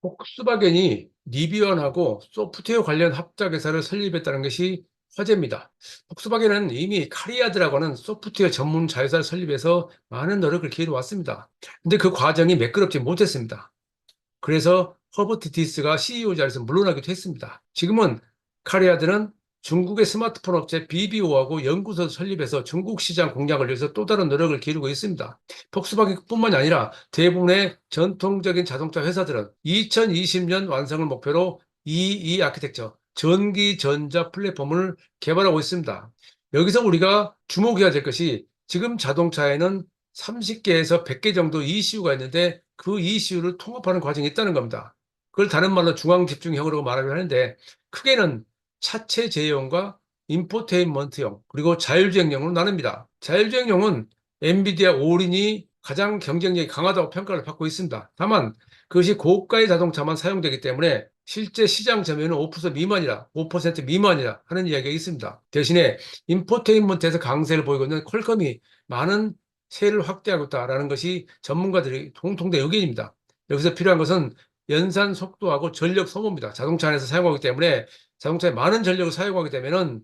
폭스바겐이 리비언하고 소프트웨어 관련 합작 회사를 설립했다는 것이 화제입니다. 폭스바겐은 이미 카리아드라고 하는 소프트웨어 전문 자회사를 설립해서 많은 노력을 기울여 왔습니다. 근데 그 과정이 매끄럽지 못했습니다. 그래서 허버트 디스가 CEO 자리에서 물러나기도 했습니다. 지금은 카리아드는 중국의 스마트폰 업체 BBO하고 연구소를 설립해서 중국 시장 공략을 위해서 또 다른 노력을 기울이고 있습니다. 폭스바겐뿐만이 아니라 대부분의 전통적인 자동차 회사들은 2020년 완성을 목표로 EE 아키텍처, 전기 전자 플랫폼을 개발하고 있습니다. 여기서 우리가 주목해야 될 것이 지금 자동차에는 30개에서 100개 정도 ECU가 있는데 그 ECU를 통합하는 과정이 있다는 겁니다. 그걸 다른 말로 중앙집중형으로 말하기도 하는데 크게는 차체 제어형과 인포테인먼트형 그리고 자율주행형으로 나눕니다. 자율주행형은 엔비디아 올인이 가장 경쟁력이 강하다고 평가를 받고 있습니다. 다만 그것이 고가의 자동차만 사용되기 때문에 실제 시장 점유율은 5% 미만이라 하는 이야기가 있습니다. 대신에 인포테인먼트에서 강세를 보이고 있는 퀄컴이 많은 세를 확대하고 있다는 것이 전문가들의 공통된 의견입니다. 여기서 필요한 것은 연산 속도하고 전력 소모입니다. 자동차 안에서 사용하기 때문에 자동차에 많은 전력을 사용하게 되면은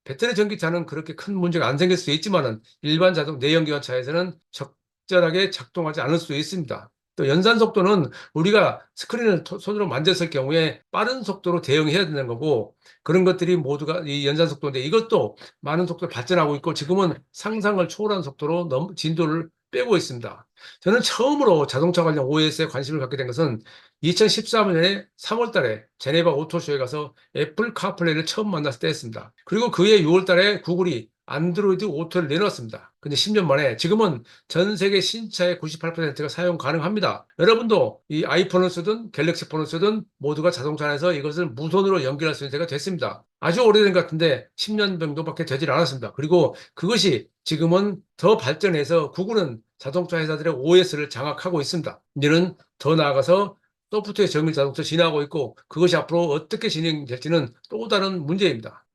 배터리 전기차는 그렇게 큰 문제가 안 생길 수 있지만은 일반 자동 내연기관차에서는 적절하게 작동하지 않을 수 있습니다. 또 연산 속도는 우리가 스크린을 손으로 만졌을 경우에 빠른 속도로 대응해야 되는 거고 그런 것들이 모두가 이 연산 속도인데 이것도 많은 속도로 발전하고 있고 지금은 상상을 초월한 속도로 진도를 빼고 있습니다. 저는 처음으로 자동차 관련 OS에 관심을 갖게 된 것은 2013년에 3월 달에 제네바 오토쇼에 가서 애플 카플레이를 처음 만났을 때였습니다. 그리고 그해 6월 달에 구글이 안드로이드 오토를 내놓았습니다. 근데 10년 만에 지금은 전 세계 신차의 98%가 사용 가능합니다. 여러분도 이 아이폰을 쓰든 갤럭시 폰을 쓰든 모두가 자동차 안에서 이것을 무선으로 연결할 수 있는 때가 됐습니다. 아주 오래된 것 같은데 10년 정도밖에 되질 않았습니다. 그리고 그것이 지금은 더 발전해서 구글은 자동차 회사들의 OS를 장악하고 있습니다. 이제는 더 나아가서 소프트웨어 정밀 자동차 진화하고 있고 그것이 앞으로 어떻게 진행될지는 또 다른 문제입니다.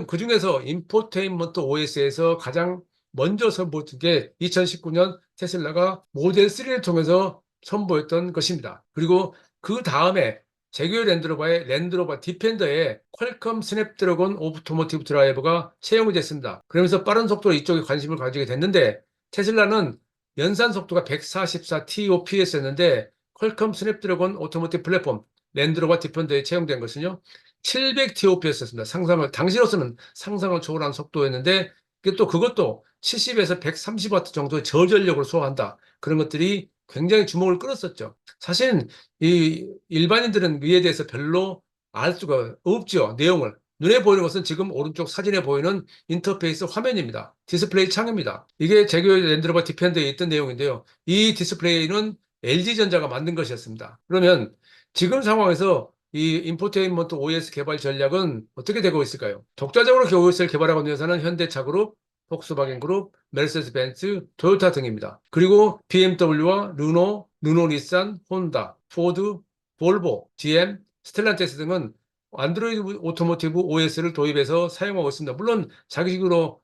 그중에서 인포테인먼트 OS에서 가장 먼저 선보였던 게 2019년 테슬라가 모델 3를 통해서 선보였던 것입니다. 그리고 그 다음에 제규어 랜드로버의 랜드로버 디펜더에 퀄컴 스냅드래곤 오토모티브 드라이버가 채용이 됐습니다. 그러면서 빠른 속도로 이쪽에 관심을 가지게 됐는데 테슬라는 연산 속도가 144 TOPS였는데 퀄컴 스냅드래곤 오토모티브 플랫폼 랜드로버 디펜더에 채용된 것은요 700 TOPS였습니다. 당시로서는 상상을 초월한 속도였는데 그것도 70에서 130와트 정도의 저전력을 소화한다. 그런 것들이 굉장히 주목을 끌었었죠. 사실 이 일반인들은 이에 대해서 별로 알 수가 없죠. 내용을. 눈에 보이는 것은 지금 오른쪽 사진에 보이는 인터페이스 화면입니다. 디스플레이 창입니다. 이게 제규어 랜드로버 디펜더에 있던 내용인데요. 이 디스플레이는 LG전자가 만든 것이었습니다. 그러면 지금 상황에서 이 인포테인먼트 OS 개발 전략은 어떻게 되고 있을까요? 독자적으로 OS를 개발하고 있는 회사는 현대차그룹, 폭스바겐그룹, 메르세데스벤츠, 토요타 등입니다. 그리고 BMW와 르노 닛산, 혼다, 포드, 볼보, GM, 스텔란티스 등은 안드로이드 오토모티브 OS를 도입해서 사용하고 있습니다. 물론 자기식으로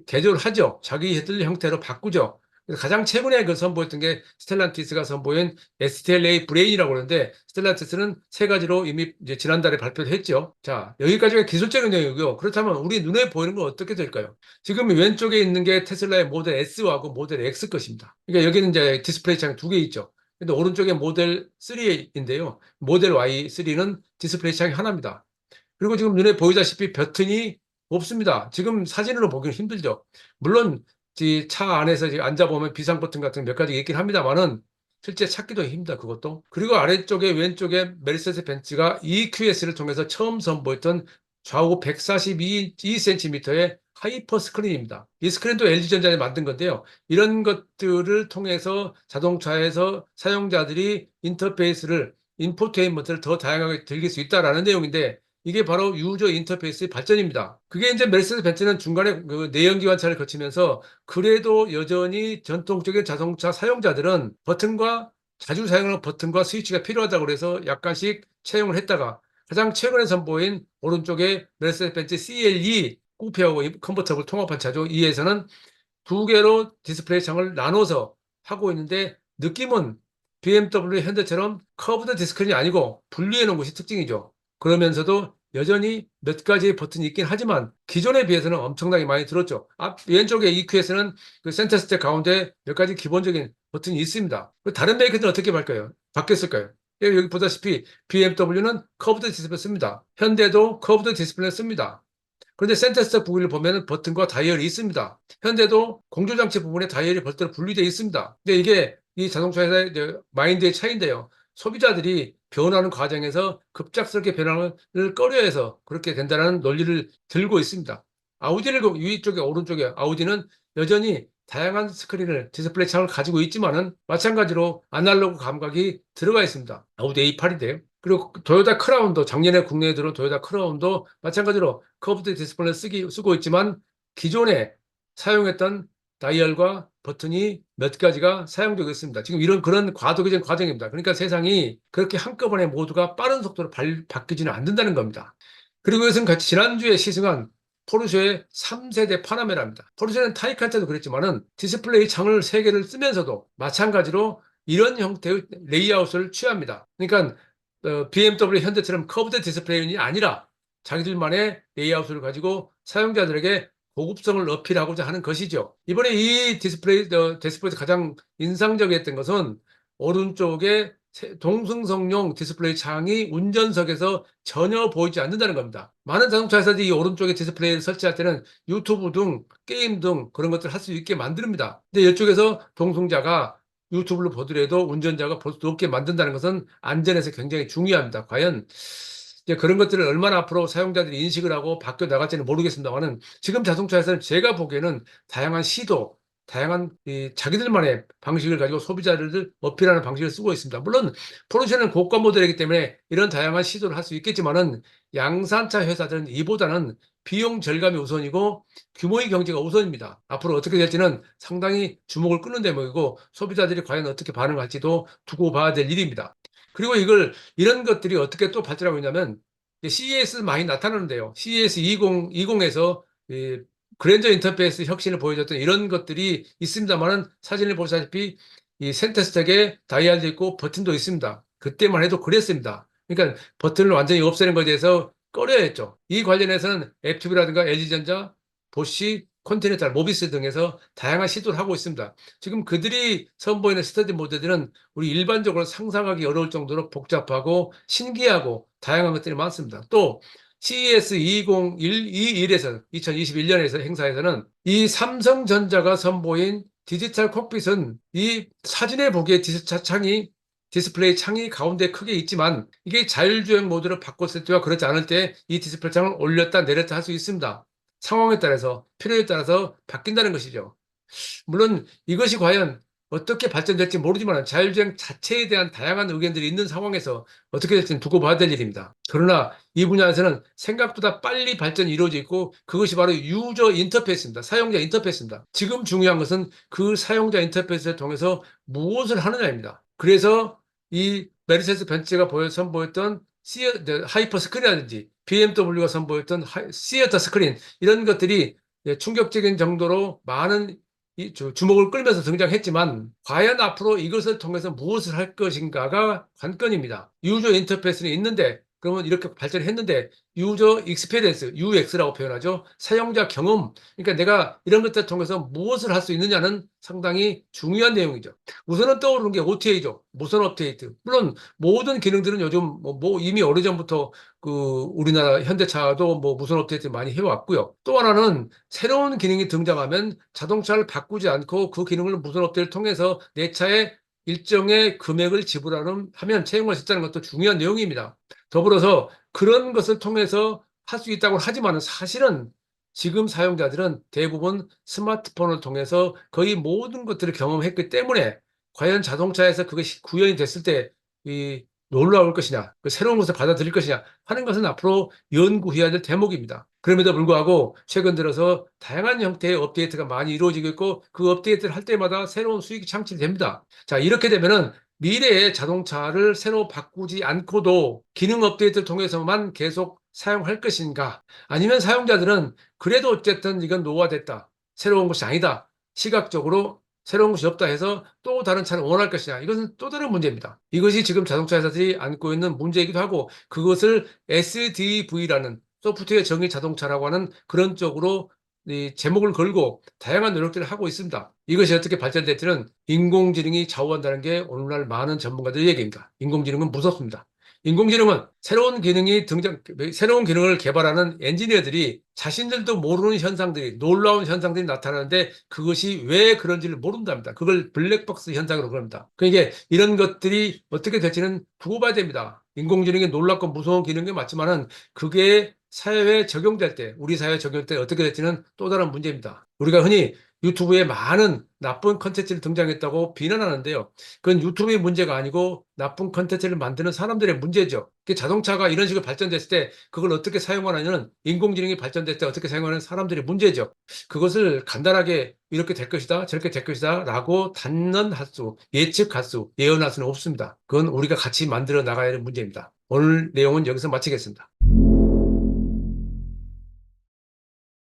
개조를 하죠. 자기들 형태로 바꾸죠. 가장 최근에 선보였던 게 스텔란티스가 선보인 STLA 브레인이라고 하는데 스텔란티스는 세 가지로 이미 이제 지난달에 발표를 했죠. 자, 여기까지가 기술적인 내용이고요. 그렇다면 우리 눈에 보이는 건 어떻게 될까요? 지금 왼쪽에 있는 게 테슬라의 모델 S하고 모델 X 것입니다. 그러니까 여기는 이제 디스플레이 창이 두 개 있죠. 근데 오른쪽에 모델 3인데요. 모델 Y3는 디스플레이 창이 하나입니다. 그리고 지금 눈에 보이다시피 버튼이 없습니다. 지금 사진으로 보기는 힘들죠. 물론 차 안에서 앉아보면 비상 버튼 같은 몇 가지 있긴 합니다만은 실제 찾기도 힘들다 그것도. 그리고 아래쪽에 왼쪽에 메르세데스 벤츠가 EQS를 통해서 처음 선보였던 좌우 142cm의 하이퍼 스크린입니다. 이 스크린도 LG전자에 만든 건데요. 이런 것들을 통해서 자동차에서 사용자들이 인포테인먼트를 더 다양하게 즐길 수 있다라는 내용인데 이게 바로 유저 인터페이스의 발전입니다. 그게 이제 메르세데스 벤츠는 중간에 그 내연기관차를 거치면서 그래도 여전히 전통적인 자동차 사용자들은 자주 사용하는 버튼과 스위치가 필요하다고 그래서 약간씩 채용을 했다가 가장 최근에 선보인 오른쪽에 메르세데스 벤츠 CLE 쿠페하고 컨버터블 통합한 차죠. 이에서는 두 개로 디스플레이 창을 나눠서 하고 있는데 느낌은 BMW, 현대처럼 커브드 디스플레이이 아니고 분리해 놓은 것이 특징이죠. 그러면서도 여전히 몇 가지의 버튼이 있긴 하지만 기존에 비해서는 엄청나게 많이 들었죠. 왼쪽에 EQ에서는 그 센터 스택 가운데 몇 가지 기본적인 버튼이 있습니다. 다른 메이커들은 어떻게 바뀌었을까요? 여기 보다시피 BMW는 커브드 디스플레이 씁니다. 현대도 커브드 디스플레이 씁니다. 그런데 센터 스택 부분을 보면 버튼과 다이얼이 있습니다. 현대도 공조장치 부분에 다이얼이 별도로 분리되어 있습니다. 근데 이게 이 자동차 회사의 마인드의 차이인데요. 소비자들이 변하는 과정에서 급작스럽게 변화를 꺼려해서 그렇게 된다는 논리를 들고 있습니다. 아우디를 위쪽에 오른쪽에 아우디는 여전히 다양한 스크린을 디스플레이 창을 가지고 있지만은 마찬가지로 아날로그 감각이 들어가 있습니다. 아우디 A8인데요. 그리고 토요타 크라운도 작년에 국내에 들어온 토요타 크라운도 마찬가지로 커브드 디스플레이를 쓰고 있지만 기존에 사용했던 다이얼과 버튼이 몇 가지가 사용되고 있습니다. 지금 그런 과도기적인 과정입니다. 그러니까 세상이 그렇게 한꺼번에 모두가 빠른 속도로 바뀌지는 않는다는 겁니다. 그리고 이것은 같이 지난주에 시승한 포르쉐의 3세대 파나메라입니다. 포르쉐는 타이칸 때도 그랬지만은 디스플레이 창을 3개를 쓰면서도 마찬가지로 이런 형태의 레이아웃을 취합니다. 그러니까 BMW, 현대처럼 커브드 디스플레이이 아니라 자기들만의 레이아웃을 가지고 사용자들에게 고급성을 어필하고자 하는 것이죠. 이번에 이 디스플레이에서 가장 인상적이었던 것은 오른쪽에 동승성용 디스플레이 창이 운전석에서 전혀 보이지 않는다는 겁니다. 많은 자동차 회사들이 이 오른쪽에 디스플레이를 설치할 때는 유튜브 등 게임 등 그런 것들을 할 수 있게 만듭니다. 근데 이쪽에서 동승자가 유튜브를 보더라도 운전자가 볼 수 없게 만든다는 것은 안전에서 굉장히 중요합니다. 과연 이제 그런 것들을 얼마나 앞으로 사용자들이 인식을 하고 바뀌어 나갈지는 모르겠습니다만은 지금 자동차에서는 제가 보기에는 다양한 시도, 다양한 자기들만의 방식을 가지고 소비자를 어필하는 방식을 쓰고 있습니다. 물론 포르쉐는 고가 모델이기 때문에 이런 다양한 시도를 할 수 있겠지만은 양산차 회사들은 이보다는 비용 절감이 우선이고 규모의 경제가 우선입니다. 앞으로 어떻게 될지는 상당히 주목을 끄는 대목이고 소비자들이 과연 어떻게 반응할지도 두고 봐야 될 일입니다. 그리고 이런 것들이 어떻게 또 발전하고 있냐면 CES 많이 나타나는데요. CES 2020에서 그랜저 인터페이스 혁신을 보여줬던 이런 것들이 있습니다만은 사진을 보시다시피 이 센터 스택에 다이얼도 있고 버튼도 있습니다. 그때만 해도 그랬습니다. 그러니까 버튼을 완전히 없애는 것에 대해서 꺼려했죠. 이 관련해서는 애프튜브라든가 LG전자, 보쉬, 컨티넨탈, 모비스 등에서 다양한 시도를 하고 있습니다. 지금 그들이 선보이는 스터디 모델들은 우리 일반적으로 상상하기 어려울 정도로 복잡하고 신기하고 다양한 것들이 많습니다. 또 CES 2021에서 2021년에서 행사에서는 이 삼성전자가 선보인 디지털 콕핏은 이 사진에 보기에 디스플레이 창이 가운데 크게 있지만 이게 자율주행 모드로 바꿨을 때와 그렇지 않을 때 이 디스플레이 창을 올렸다 내렸다 할 수 있습니다. 상황에 따라서 필요에 따라서 바뀐다는 것이죠. 물론 이것이 과연 어떻게 발전될지 모르지만 자율주행 자체에 대한 다양한 의견들이 있는 상황에서 어떻게 될지는 두고 봐야 될 일입니다. 그러나 이 분야에서는 생각보다 빨리 발전이 이루어져 있고 그것이 바로 유저 인터페이스입니다. 사용자 인터페이스입니다. 지금 중요한 것은 그 사용자 인터페이스를 통해서 무엇을 하느냐입니다. 그래서 이 메르세데스 벤츠가 선보였던 하이퍼 스크린이라든지 BMW가 선보였던 시어터 스크린 이런 것들이 충격적인 정도로 많은 주목을 끌면서 등장했지만 과연 앞으로 이것을 통해서 무엇을 할 것인가가 관건입니다. 유저 인터페이스는 있는데 그러면 이렇게 발전했는데 유저 익스페리언스, UX라고 표현하죠. 사용자 경험. 그러니까 내가 이런 것들을 통해서 무엇을 할 수 있느냐는 상당히 중요한 내용이죠. 우선은 떠오르는 게 OTA죠. 무선 업데이트. 물론 모든 기능들은 요즘 이미 오래전부터 우리나라 현대차도 무선 업데이트 많이 해왔고요. 또 하나는 새로운 기능이 등장하면 자동차를 바꾸지 않고 그 기능을 무선 업데이트를 통해서 내 차에 일정의 금액을 하면 채용할 수 있다는 것도 중요한 내용입니다. 더불어서 그런 것을 통해서 할 수 있다고 하지만 사실은 지금 사용자들은 대부분 스마트폰을 통해서 거의 모든 것들을 경험했기 때문에 과연 자동차에서 그것이 구현이 됐을 때 놀라울 것이냐, 새로운 것을 받아들일 것이냐 하는 것은 앞으로 연구해야 될 대목입니다. 그럼에도 불구하고 최근 들어서 다양한 형태의 업데이트가 많이 이루어지고 있고 그 업데이트를 할 때마다 새로운 수익이 창출됩니다. 자, 이렇게 되면은 미래의 자동차를 새로 바꾸지 않고도 기능 업데이트를 통해서만 계속 사용할 것인가? 아니면 사용자들은 그래도 어쨌든 이건 노화됐다. 새로운 것이 아니다. 시각적으로 새로운 것이 없다 해서 또 다른 차를 원할 것이냐. 이것은 또 다른 문제입니다. 이것이 지금 자동차 회사들이 안고 있는 문제이기도 하고 그것을 SDV라는 소프트웨어 정의 자동차라고 하는 그런 쪽으로 이 제목을 걸고 다양한 노력들을 하고 있습니다. 이것이 어떻게 발전될지는 인공지능이 좌우한다는 게 오늘날 많은 전문가들의 얘기입니다. 인공지능은 무섭습니다. 인공지능은 새로운 기능을 개발하는 엔지니어들이 자신들도 모르는 현상들이, 놀라운 현상들이 나타나는데 그것이 왜 그런지를 모른답니다. 그걸 블랙박스 현상으로 그럽니다. 그러니까 이런 것들이 어떻게 될지는 두고 봐야 됩니다. 인공지능이 놀랍고 무서운 기능이 맞지만은 그게 사회에 적용될 때, 우리 사회에 적용될 때 어떻게 될지는 또 다른 문제입니다. 우리가 흔히 유튜브에 많은 나쁜 컨텐츠를 등장했다고 비난하는데요. 그건 유튜브의 문제가 아니고 나쁜 컨텐츠를 만드는 사람들의 문제죠. 자동차가 이런 식으로 발전됐을 때 그걸 어떻게 사용하느냐는 인공지능이 발전됐을 때 어떻게 사용하는 사람들의 문제죠. 그것을 간단하게 이렇게 될 것이다, 저렇게 될 것이다 라고 단언할 수, 예측할 수, 예언할 수는 없습니다. 그건 우리가 같이 만들어 나가야 하는 문제입니다. 오늘 내용은 여기서 마치겠습니다.